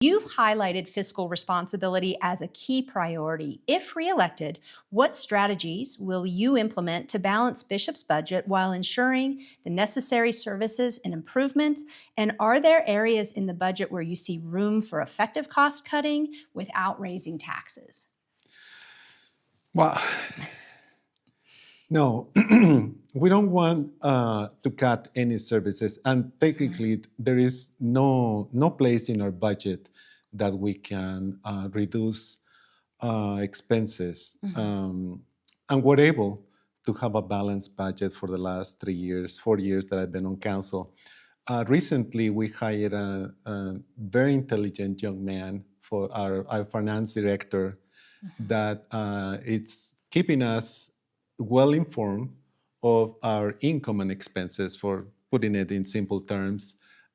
You've highlighted fiscal responsibility as a key priority. If reelected, what strategies will you implement to balance Bishop's budget while ensuring the necessary services and improvements? And are there areas in the budget where you see room for effective cost cutting without raising taxes? Well, no, we don't want to cut any services, and technically there is no place in our budget that we can reduce expenses. And we're able to have a balanced budget for the last 3 years, 4 years that I've been on council. Recently, we hired a very intelligent young man for our finance director that it's keeping us well informed of our income and expenses, for putting it in simple terms,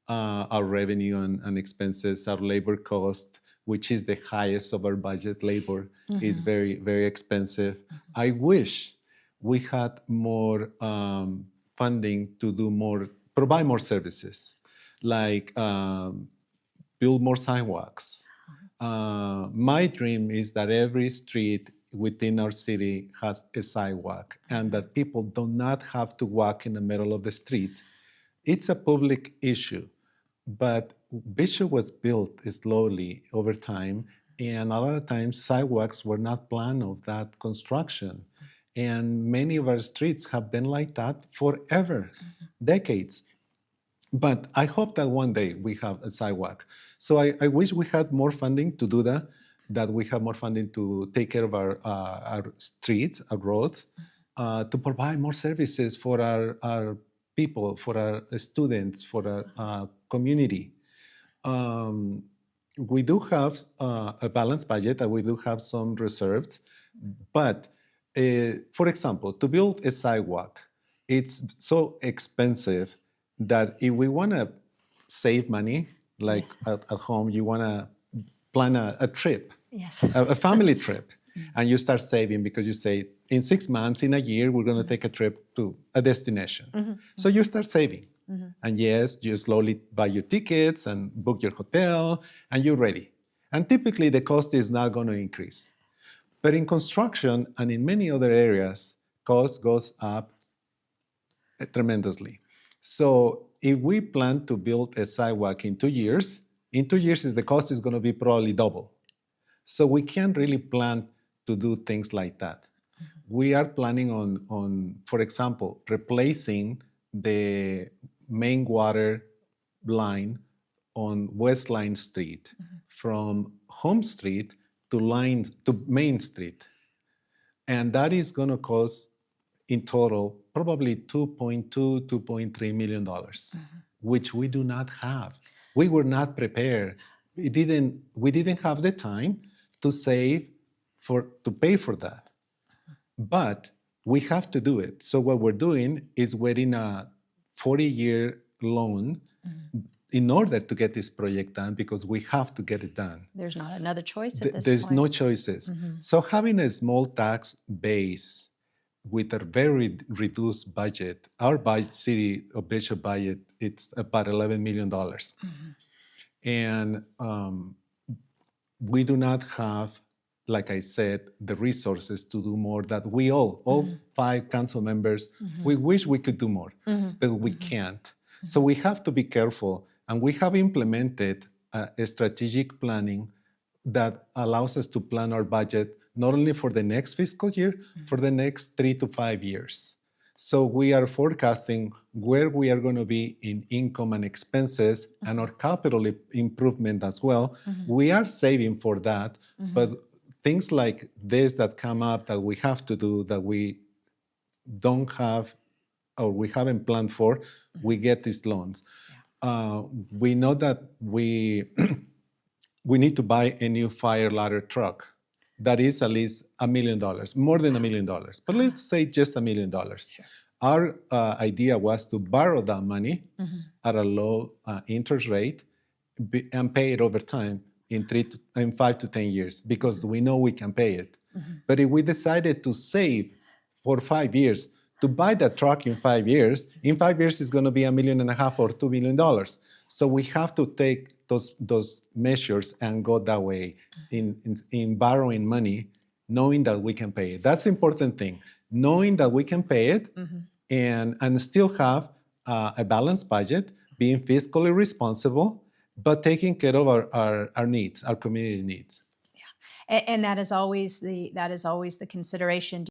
our revenue and expenses, our labor cost, which is the highest of our budget. Labor is very, very expensive. I wish we had more funding to do more, provide more services, like build more sidewalks. My dream is that every street within our city has a sidewalk and that people do not have to walk in the middle of the street. It's a public issue, but Bishop was built slowly over time, and a lot of times sidewalks were not planned of that construction. And many of our streets have been like that forever, decades. But I hope that one day we have a sidewalk. So I wish we had more funding to do that we have more funding to take care of our streets, our roads, to provide more services for our people, for our students, for our community. We do have a balanced budget and we do have some reserves, but for example, to build a sidewalk, it's so expensive that if we want to save money, like at home, you want to plan a trip, a family trip, and you start saving because you say, in 6 months, in a year, we're going to take a trip to a destination. So you start saving. And yes, you slowly buy your tickets and book your hotel, and you're ready. And typically, the cost is not going to increase. But in construction and in many other areas, cost goes up tremendously. So if we plan to build a sidewalk in 2 years, the cost is going to be probably double. So we can't really plan to do things like that. We are planning on, for example, replacing the main water line on West Line Street from Home Street to Main Street. And that is going to cost in total probably $2.2, $2.3 million, which we do not have. We were not prepared. We didn't have the time to save to pay for that. But we have to do it. So what we're doing is getting a 40-year loan in order to get this project done, because we have to get it done. There's not another choice at this point. There's no choices. So having a small tax base with a very reduced budget, our city of Bishop budget, it's about $11 million. And we do not have, like I said, the resources to do more that we all 5 council members, we wish we could do more, but we can't. So we have to be careful. And we have implemented a strategic planning that allows us to plan our budget not only for the next fiscal year, for the next 3 to 5 years. So we are forecasting where we are going to be in income and expenses and our capital improvement as well. We are saving for that, but things like this that come up that we have to do that we don't have or we haven't planned for, we get these loans. We know that we need to buy a new fire ladder truck. That is at least $1 million, more than $1 million. But let's say just $1 million. Sure. Our idea was to borrow that money at a low interest rate and pay it over time in 5 to 10 years, because we know we can pay it. But if we decided to save for 5 years to buy that truck in 5 years, it's going to be $1.5 million or $2 million. So we have to those measures and go that way in borrowing money, knowing that we can pay it. That's the important thing. Knowing that we can pay it and still have a balanced budget, being fiscally responsible, but taking care of our needs, our community needs. And that is always the consideration.